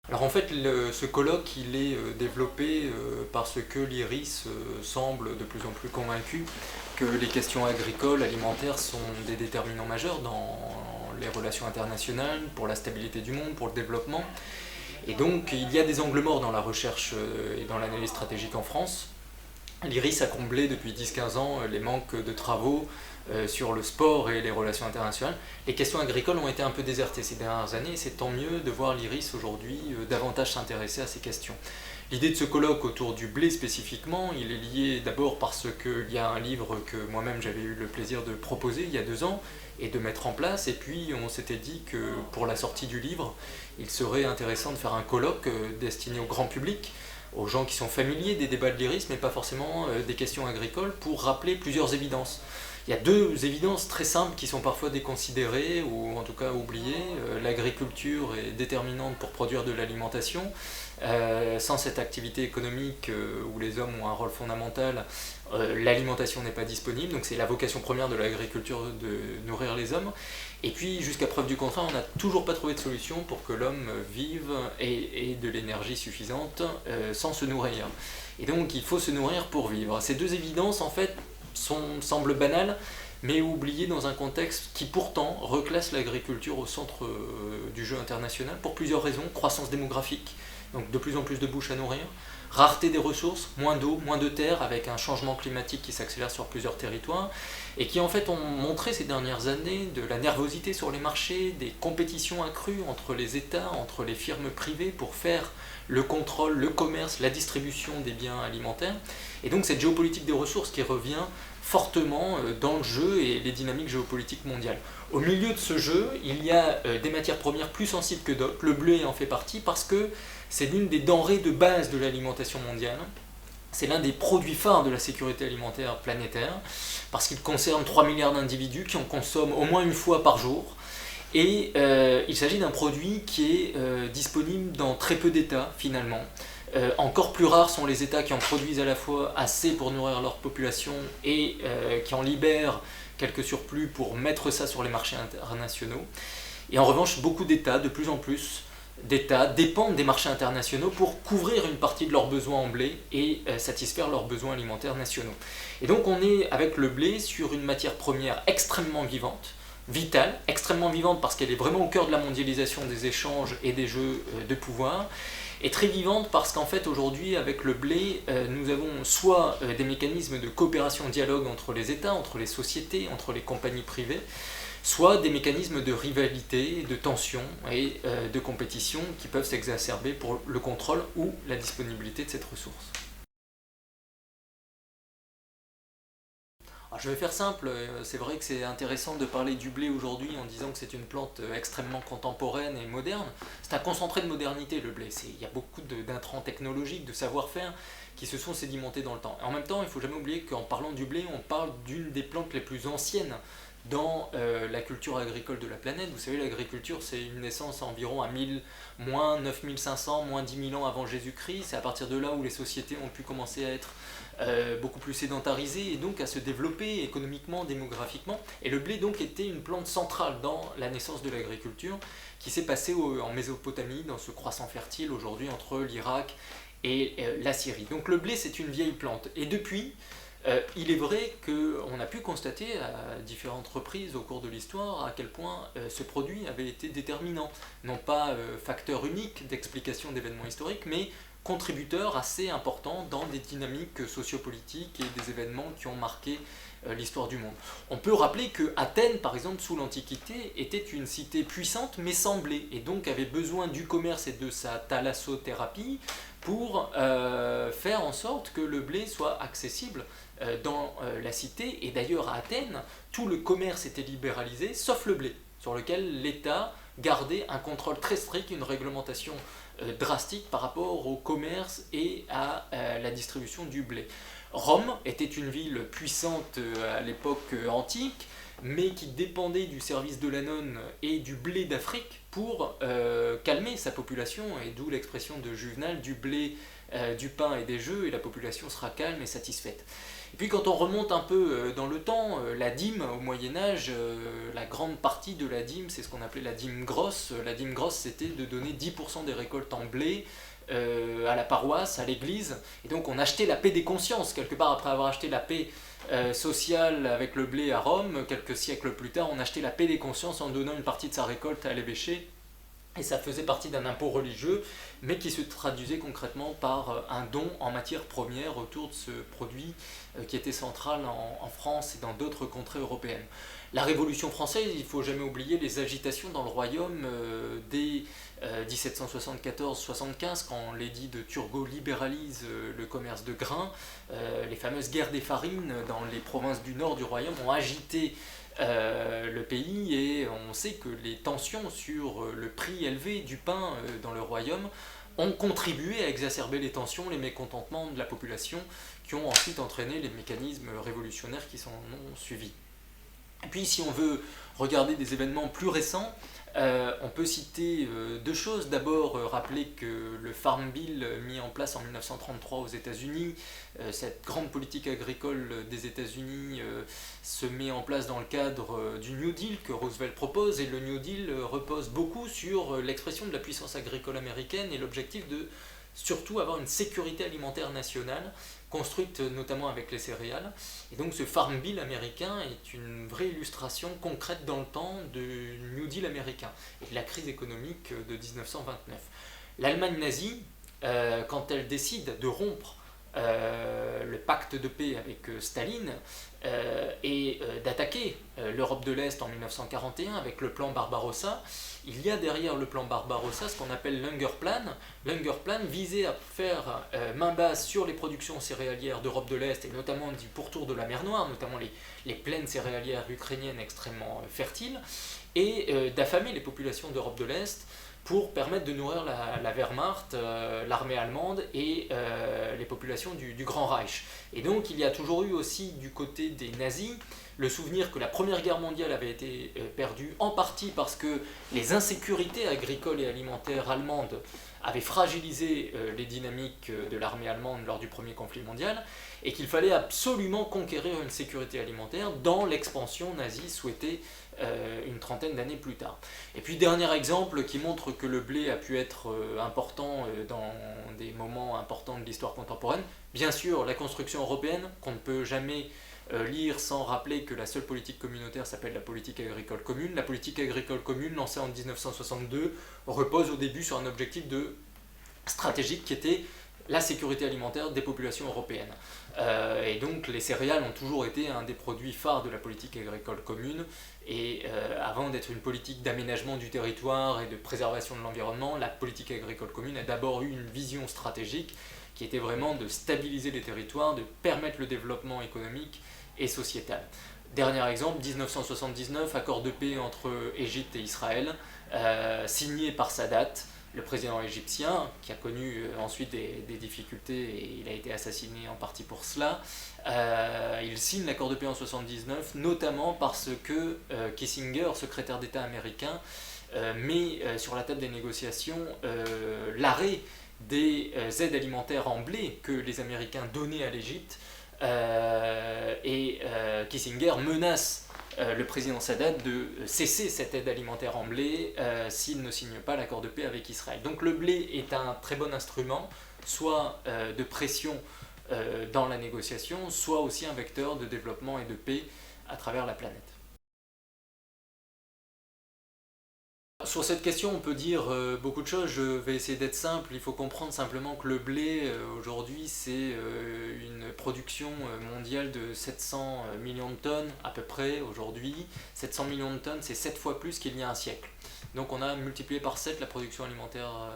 Alors en fait, ce colloque, il est développé parce que l'IRIS semble de plus en plus convaincu que les questions agricoles, alimentaires sont des déterminants majeurs dans les relations internationales, pour la stabilité du monde, pour le développement. Et donc il y a des angles morts dans la recherche et dans l'analyse stratégique en France. L'IRIS a comblé depuis 10-15 ans les manques de travaux sur le sport et les relations internationales. Les questions agricoles ont été un peu désertées ces dernières années et c'est tant mieux de voir l'IRIS aujourd'hui davantage s'intéresser à ces questions. L'idée de ce colloque autour du blé spécifiquement, il est lié d'abord parce qu'il y a un livre que moi-même j'avais eu le plaisir de proposer il y a 2 ans et de mettre en place, et puis on s'était dit que pour la sortie du livre, il serait intéressant de faire un colloque destiné au grand public, aux gens qui sont familiers des débats de l'IRIS, mais pas forcément des questions agricoles, pour rappeler plusieurs évidences. Il y a 2 évidences très simples qui sont parfois déconsidérées ou en tout cas oubliées. L'agriculture est déterminante pour produire de l'alimentation. Sans cette activité économique où les hommes ont un rôle fondamental, l'alimentation n'est pas disponible. Donc c'est la vocation première de l'agriculture de nourrir les hommes. Et puis jusqu'à preuve du contraire, on n'a toujours pas trouvé de solution pour que l'homme vive et ait de l'énergie suffisante sans se nourrir. Et donc il faut se nourrir pour vivre. Ces 2 évidences en fait semblent banales, mais oubliées dans un contexte qui pourtant reclasse l'agriculture au centre du jeu international pour plusieurs raisons. Croissance démographique, donc de plus en plus de bouches à nourrir, rareté des ressources, moins d'eau, moins de terre, avec un changement climatique qui s'accélère sur plusieurs territoires, et qui en fait ont montré ces dernières années de la nervosité sur les marchés, des compétitions accrues entre les États, entre les firmes privées pour faire le contrôle, le commerce, la distribution des biens alimentaires, et donc cette géopolitique des ressources qui revient fortement dans le jeu et les dynamiques géopolitiques mondiales. Au milieu de ce jeu, il y a des matières premières plus sensibles que d'autres, le blé en fait partie parce que c'est l'une des denrées de base de l'alimentation mondiale. C'est l'un des produits phares de la sécurité alimentaire planétaire, parce qu'il concerne 3 milliards d'individus qui en consomment au moins une fois par jour. Et il s'agit d'un produit qui est disponible dans très peu d'États finalement. Encore plus rares sont les États qui en produisent à la fois assez pour nourrir leur population et qui en libèrent quelques surplus pour mettre ça sur les marchés internationaux. Et en revanche, beaucoup d'États, de plus en plus d'États, dépendent des marchés internationaux pour couvrir une partie de leurs besoins en blé et satisfaire leurs besoins alimentaires nationaux. Et donc on est avec le blé sur une matière première extrêmement vivante, vitale, extrêmement vivante parce qu'elle est vraiment au cœur de la mondialisation des échanges et des jeux de pouvoir, et très vivante parce qu'en fait aujourd'hui avec le blé nous avons soit des mécanismes de coopération, dialogue entre les États, entre les sociétés, entre les compagnies privées, soit des mécanismes de rivalité, de tension et de compétition qui peuvent s'exacerber pour le contrôle ou la disponibilité de cette ressource. Alors, je vais faire simple, c'est vrai que c'est intéressant de parler du blé aujourd'hui en disant que c'est une plante extrêmement contemporaine et moderne. C'est un concentré de modernité le blé, il y a beaucoup d'intrants technologiques, de savoir-faire qui se sont sédimentés dans le temps. En même temps, il ne faut jamais oublier qu'en parlant du blé, on parle d'une des plantes les plus anciennes dans la culture agricole de la planète. Vous savez, l'agriculture, c'est une naissance environ à 1000, moins 9500, moins 10 000 ans avant Jésus-Christ. C'est à partir de là où les sociétés ont pu commencer à être beaucoup plus sédentarisées et donc à se développer économiquement, démographiquement. Et le blé donc était une plante centrale dans la naissance de l'agriculture qui s'est passée en Mésopotamie, dans ce croissant fertile aujourd'hui entre l'Irak et la Syrie. Donc le blé, c'est une vieille plante. Et depuis, il est vrai qu'on a pu constater à différentes reprises au cours de l'histoire à quel point ce produit avait été déterminant, non pas facteur unique d'explication d'événements historiques, mais contributeur assez important dans des dynamiques sociopolitiques et des événements qui ont marqué l'histoire du monde. On peut rappeler que Athènes, par exemple, sous l'Antiquité, était une cité puissante mais sans blé, et donc avait besoin du commerce et de sa thalassothérapie pour faire en sorte que le blé soit accessible dans la cité. Et d'ailleurs à Athènes, tout le commerce était libéralisé, sauf le blé, sur lequel l'État gardait un contrôle très strict, une réglementation drastique par rapport au commerce et à la distribution du blé. Rome était une ville puissante à l'époque antique, mais qui dépendait du service de l'annone et du blé d'Afrique pour calmer sa population, et d'où l'expression de Juvenal du blé du pain et des jeux, et la population sera calme et satisfaite. Et puis quand on remonte un peu dans le temps, la dîme au Moyen-Âge, la grande partie de la dîme, c'est ce qu'on appelait la dîme grosse. La dîme grosse, c'était de donner 10% des récoltes en blé à la paroisse, à l'église, et donc on achetait la paix des consciences, quelque part après avoir acheté la paix sociale avec le blé à Rome, quelques siècles plus tard, on achetait la paix des consciences en donnant une partie de sa récolte à l'évêché, et ça faisait partie d'un impôt religieux, mais qui se traduisait concrètement par un don en matière première autour de ce produit qui était central en France et dans d'autres contrées européennes. La Révolution française, il ne faut jamais oublier les agitations dans le royaume dès 1774-75, quand l'édit de Turgot libéralise le commerce de grains. Les fameuses guerres des farines dans les provinces du nord du royaume ont agité le pays, et on sait que les tensions sur le prix élevé du pain dans le royaume ont contribué à exacerber les tensions, les mécontentements de la population, qui ont ensuite entraîné les mécanismes révolutionnaires qui s'en ont suivis. Et puis si on veut regarder des événements plus récents, on peut citer deux choses. D'abord, rappeler que le Farm Bill mis en place en 1933 aux États-Unis, cette grande politique agricole des États-Unis se met en place dans le cadre du New Deal que Roosevelt propose, et le New Deal repose beaucoup sur l'expression de la puissance agricole américaine et l'objectif de surtout avoir une sécurité alimentaire nationale, construite notamment avec les céréales. Et donc ce Farm Bill américain est une vraie illustration concrète dans le temps du New Deal américain et de la crise économique de 1929. L'Allemagne nazie, quand elle décide de rompre le pacte de paix avec Staline et d'attaquer l'Europe de l'Est en 1941 avec le plan Barbarossa, il y a derrière le plan Barbarossa ce qu'on appelle l'Hunger Plan. L'Hunger Plan visait à faire main basse sur les productions céréalières d'Europe de l'Est, et notamment du pourtour de la mer Noire, notamment les plaines céréalières ukrainiennes extrêmement fertiles, et d'affamer les populations d'Europe de l'Est pour permettre de nourrir la Wehrmacht, l'armée allemande et les populations du Grand Reich. Et donc il y a toujours eu aussi du côté des nazis le souvenir que la Première Guerre mondiale avait été perdue en partie parce que les insécurités agricoles et alimentaires allemandes avaient fragilisé les dynamiques de l'armée allemande lors du premier conflit mondial, et qu'il fallait absolument conquérir une sécurité alimentaire dans l'expansion nazie souhaitée une trentaine d'années plus tard. Et puis dernier exemple qui montre que le blé a pu être important dans des moments importants de l'histoire contemporaine, bien sûr la construction européenne, qu'on ne peut jamais lire sans rappeler que la seule politique communautaire s'appelle la politique agricole commune. La politique agricole commune, lancée en 1962, repose au début sur un objectif stratégique qui était la sécurité alimentaire des populations européennes. Et donc les céréales ont toujours été un des produits phares de la politique agricole commune, et avant d'être une politique d'aménagement du territoire et de préservation de l'environnement, la politique agricole commune a d'abord eu une vision stratégique qui était vraiment de stabiliser les territoires, de permettre le développement économique et sociétal. Dernier exemple, 1979, accord de paix entre Égypte et Israël, signé par Sadat, le président égyptien, qui a connu ensuite des difficultés et il a été assassiné en partie pour cela. Il signe l'accord de paix en 1979, notamment parce que Kissinger, secrétaire d'État américain, met sur la table des négociations l'arrêt des aides alimentaires en blé que les Américains donnaient à l'Égypte, et Kissinger menace le président Sadat de cesser cette aide alimentaire en blé s'il ne signe pas l'accord de paix avec Israël. Donc le blé est un très bon instrument, soit de pression dans la négociation, soit aussi un vecteur de développement et de paix à travers la planète. Sur cette question, on peut dire beaucoup de choses. Je vais essayer d'être simple. Il faut comprendre simplement que le blé, aujourd'hui, c'est une production mondiale de 700 millions de tonnes à peu près aujourd'hui. 700 millions de tonnes, c'est 7 fois plus qu'il y a un siècle. Donc on a multiplié par 7 la production alimentaire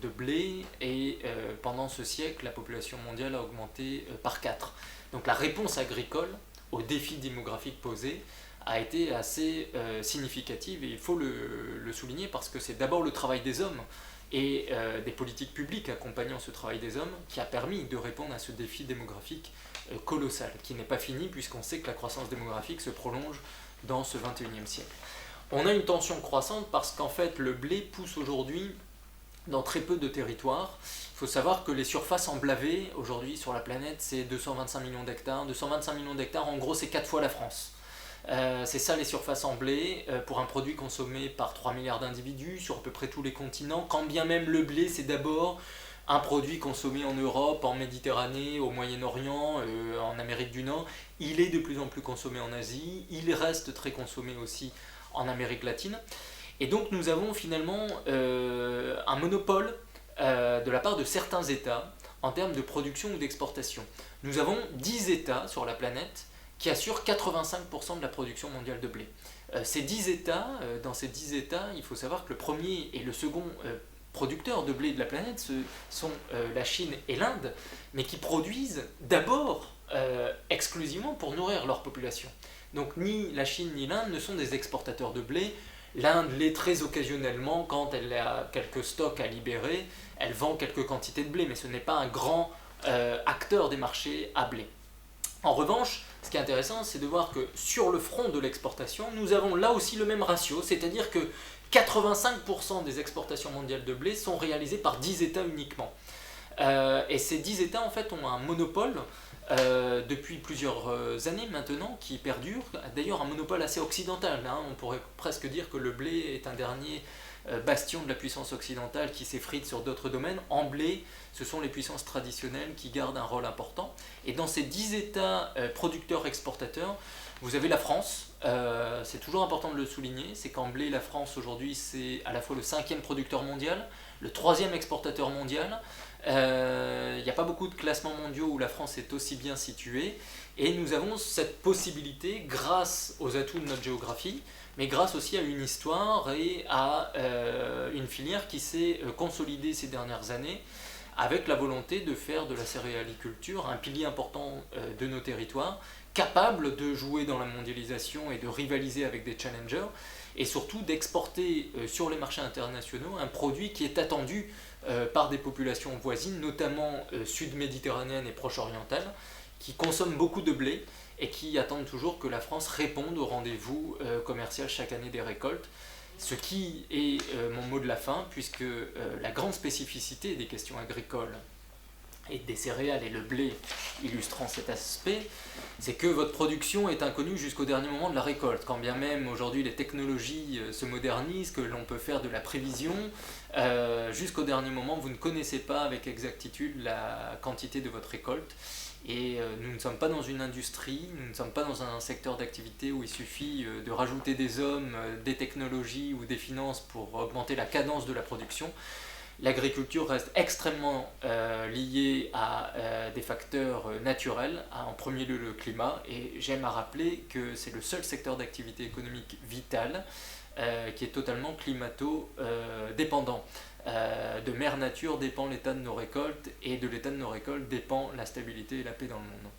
de blé, et pendant ce siècle, la population mondiale a augmenté par 4. Donc la réponse agricole aux défis démographiques posés a été assez significative, et il faut le souligner parce que c'est d'abord le travail des hommes et des politiques publiques accompagnant ce travail des hommes qui a permis de répondre à ce défi démographique colossal, qui n'est pas fini puisqu'on sait que la croissance démographique se prolonge dans ce 21e siècle. On a une tension croissante parce qu'en fait le blé pousse aujourd'hui dans très peu de territoires. Il faut savoir que les surfaces emblavées aujourd'hui sur la planète, c'est 225 millions d'hectares. 225 millions d'hectares, en gros, c'est 4 fois la France. C'est ça les surfaces emblées pour un produit consommé par 3 milliards d'individus sur à peu près tous les continents, quand bien même le blé c'est d'abord un produit consommé en Europe, en Méditerranée, au Moyen-Orient, en Amérique du Nord. Il est de plus en plus consommé en Asie, il reste très consommé aussi en Amérique latine. Et donc nous avons finalement un monopole de la part de certains États en termes de production ou d'exportation. Nous avons 10 États sur la planète qui assurent 85% de la production mondiale de blé. Ces 10 États, dans ces 10 États, il faut savoir que le premier et le second producteurs de blé de la planète sont la Chine et l'Inde, mais qui produisent d'abord exclusivement pour nourrir leur population. Donc ni la Chine ni l'Inde ne sont des exportateurs de blé. L'Inde l'est très occasionnellement quand elle a quelques stocks à libérer, elle vend quelques quantités de blé, mais ce n'est pas un grand acteur des marchés à blé. En revanche, ce qui est intéressant, c'est de voir que sur le front de l'exportation, nous avons là aussi le même ratio, c'est-à-dire que 85% des exportations mondiales de blé sont réalisées par 10 États uniquement. Et ces 10 États en fait ont un monopole depuis plusieurs années maintenant qui perdure, d'ailleurs un monopole assez occidental, hein. On pourrait presque dire que le blé est un dernier bastion de la puissance occidentale qui s'effrite sur d'autres domaines. En blé, ce sont les puissances traditionnelles qui gardent un rôle important. Et dans ces 10 États producteurs-exportateurs, vous avez la France, c'est toujours important de le souligner, c'est qu'en blé, la France aujourd'hui c'est à la fois le 5e producteur mondial, le 3e exportateur mondial. Il n'y a pas beaucoup de classements mondiaux où la France est aussi bien située, et nous avons cette possibilité grâce aux atouts de notre géographie, mais grâce aussi à une histoire et à une filière qui s'est consolidée ces dernières années avec la volonté de faire de la céréaliculture un pilier important de nos territoires, capable de jouer dans la mondialisation et de rivaliser avec des challengers, et surtout d'exporter sur les marchés internationaux un produit qui est attendu par des populations voisines, notamment sud-méditerranéennes et proche-orientales, qui consomment beaucoup de blé et qui attendent toujours que la France réponde au rendez-vous commercial chaque année des récoltes. Ce qui est mon mot de la fin, puisque la grande spécificité des questions agricoles et des céréales et le blé illustrant cet aspect, c'est que votre production est inconnue jusqu'au dernier moment de la récolte. Quand bien même aujourd'hui les technologies se modernisent, que l'on peut faire de la prévision, jusqu'au dernier moment vous ne connaissez pas avec exactitude la quantité de votre récolte. Et nous ne sommes pas dans une industrie, nous ne sommes pas dans un secteur d'activité où il suffit de rajouter des hommes, des technologies ou des finances pour augmenter la cadence de la production. L'agriculture reste extrêmement liée à des facteurs naturels, en premier lieu le climat, et j'aime à rappeler que c'est le seul secteur d'activité économique vital qui est totalement climato-dépendant. De mère nature dépend l'état de nos récoltes, et de l'état de nos récoltes dépend la stabilité et la paix dans le monde.